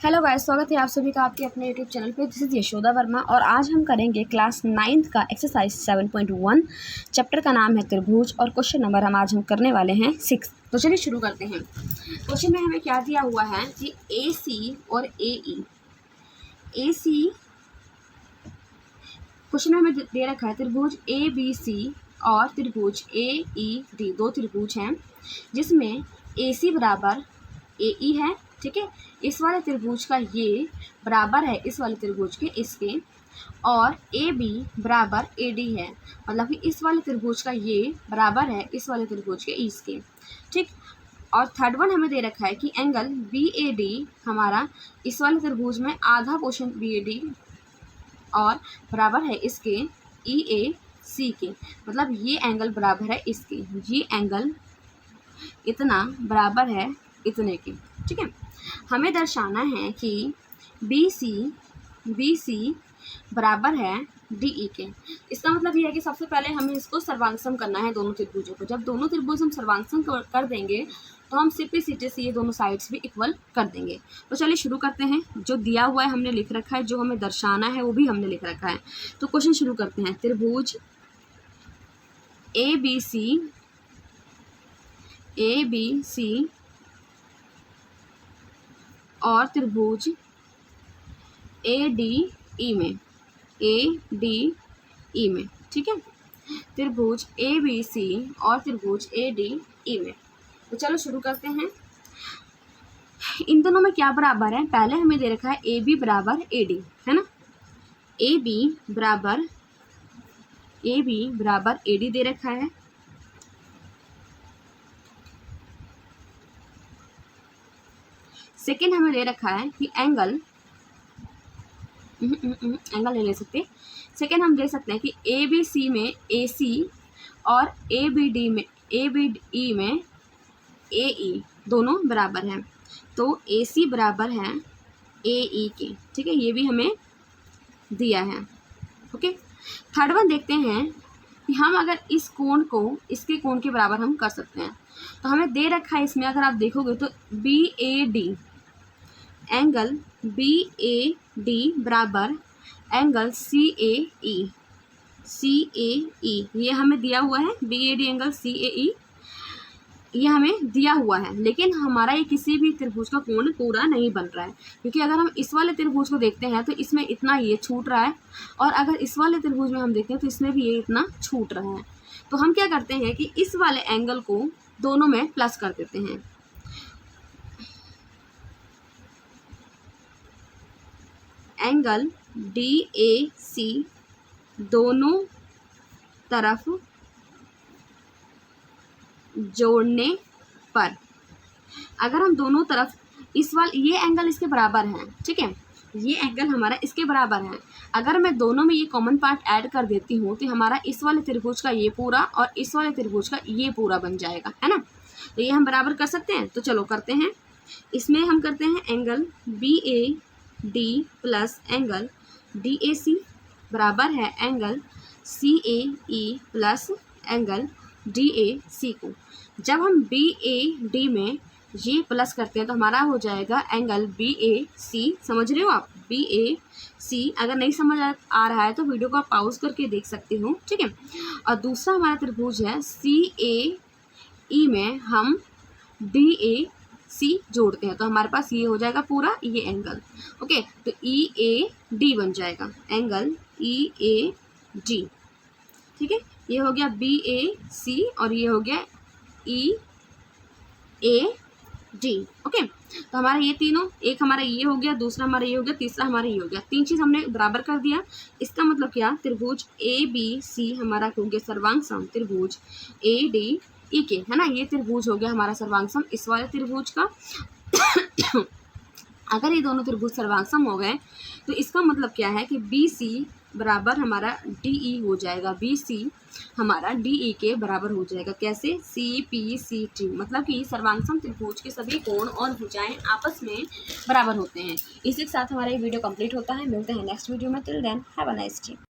Hello guys, स्वागत है आप सभी का आपके अपने यूट्यूब चैनल पे। दिस इज यशोदा वर्मा और आज हम करेंगे क्लास 9th का एक्सरसाइज 7.1। चैप्टर का नाम है त्रिभुज और क्वेश्चन नंबर आज हम करने वाले हैं 6। तो चलिए शुरू करते हैं। क्वेश्चन में हमें क्या दिया हुआ है कि ए सी और ए सी क्वेश्चन में हमें दे रखा है त्रिभुज ए बी सी और त्रिभुज ए ई डी, दो त्रिभुज हैं जिसमें ए सी बराबर ए ई है। ठीक है, इस वाले त्रिभुज का ये बराबर है इस वाले त्रिभुज के इसके, और ए बी बराबर ए डी है, मतलब कि इस वाले त्रिभुज का ये बराबर है इस वाले त्रिभुज के इसके। ठीक, और थर्ड वन हमें दे रखा है कि एंगल बी ए डी हमारा इस वाले त्रिभुज में आधा पोर्शन बी ए डी और बराबर है इसके ई ए सी के, मतलब ये एंगल बराबर है इसके, ये एंगल इतना बराबर है इतने के। ठीक है, हमें दर्शाना है कि बी सी बराबर है डी ई के। इसका मतलब ये है कि सबसे पहले हमें इसको सर्वांगसम करना है दोनों त्रिभुजों को। जब दोनों त्रिभुज हम सर्वांगसम कर देंगे तो हम सीधे से ये दोनों साइड्स भी इक्वल कर देंगे। तो चलिए शुरू करते हैं। जो दिया हुआ है हमने लिख रखा है, जो हमें दर्शाना है वो भी हमने लिख रखा है। तो क्वेश्चन शुरू करते हैं। त्रिभुज ए बी सी और त्रिभुज ए डी ई में, ठीक है, त्रिभुज ए बी सी और त्रिभुज ए डी ई में। तो चलो शुरू करते हैं। इन दोनों में क्या बराबर है? पहले हमें दे रखा है ए बी बराबर ए डी, है ना। ए बी बराबर ए डी दे रखा है। सेकेंड हमें दे रखा है कि एंगल नहीं ले सकते। सेकेंड हम दे सकते हैं कि ए बी सी में ए सी और ए बी डी ई में ए ई दोनों बराबर हैं, तो ए सी बराबर है ए ई के। ठीक है, ये भी हमें दिया है। ओके, थर्ड वन देखते हैं कि हम अगर इस कोण को इसके कोण के बराबर हम कर सकते हैं। तो हमें दे रखा है इसमें, अगर आप देखोगे तो B A D, angle B A D बराबर एंगल सी ए ई, ये हमें दिया हुआ है। B A D angle C A E ये हमें दिया हुआ है, लेकिन हमारा ये किसी भी त्रिभुज का कोण पूरा नहीं बन रहा है, क्योंकि अगर हम इस वाले त्रिभुज को देखते हैं तो इसमें इतना ये छूट रहा है, और अगर इस वाले त्रिभुज में हम देखते हैं तो इसमें भी ये इतना छूट रहा है। तो हम क्या करते हैं कि इस वाले एंगल को दोनों में प्लस कर देते हैं। एंगल डी ए सी दोनों तरफ जोड़ने पर, अगर हम दोनों तरफ ये एंगल इसके बराबर है, ठीक है, ये एंगल हमारा इसके बराबर है। अगर मैं दोनों में ये कॉमन पार्ट ऐड कर देती हूँ तो हमारा इस वाले त्रिभुज का ये पूरा और इस वाले त्रिभुज का ये पूरा बन जाएगा, है ना। तो ये हम बराबर कर सकते हैं। तो चलो करते हैं। इसमें हम करते हैं angle B A D plus angle D A C बराबर है angle C A E plus angle D A C को। जब हम बी ए डी में ये प्लस करते हैं तो हमारा हो जाएगा एंगल बी ए सी। समझ रहे हो आप? बी ए सी। अगर नहीं समझ आ रहा है तो वीडियो को आप पॉज करके देख सकते हो, ठीक है। और दूसरा हमारा त्रिभुज है सी ए ई में हम डी ए सी जोड़ते हैं, तो हमारे पास ये हो जाएगा पूरा ये एंगल। ओके, तो ई ए डी बन जाएगा, एंगल ई ए डी। ठीक है, ये हो गया बी ए सी और ये हो गया ई ए डी। ओके, तो हमारा ये तीनों, एक हमारा ये हो गया, दूसरा हमारा ये हो गया, तीसरा हमारा ये हो गया, तीन चीज़ हमने बराबर कर दिया। इसका मतलब क्या? त्रिभुज ए बी सी हमारा हो गया सर्वांगसम त्रिभुज ए डी ई के, है ना। ये त्रिभुज हो गया हमारा सर्वांगसम इस वाले त्रिभुज का। अगर ये दोनों त्रिभुज सर्वांगसम हो गए तो इसका मतलब क्या है कि बी सी बराबर हमारा डी ई हो जाएगा, बी सी हमारा डी ई के बराबर हो जाएगा। कैसे? सी पी सी टी, मतलब कि सर्वांगसम त्रिभुज के सभी कोण और भुजाएं आपस में बराबर होते हैं। इसी के साथ हमारा ये वीडियो कंप्लीट होता है। मिलते हैं नेक्स्ट वीडियो में। Till then have a nice day.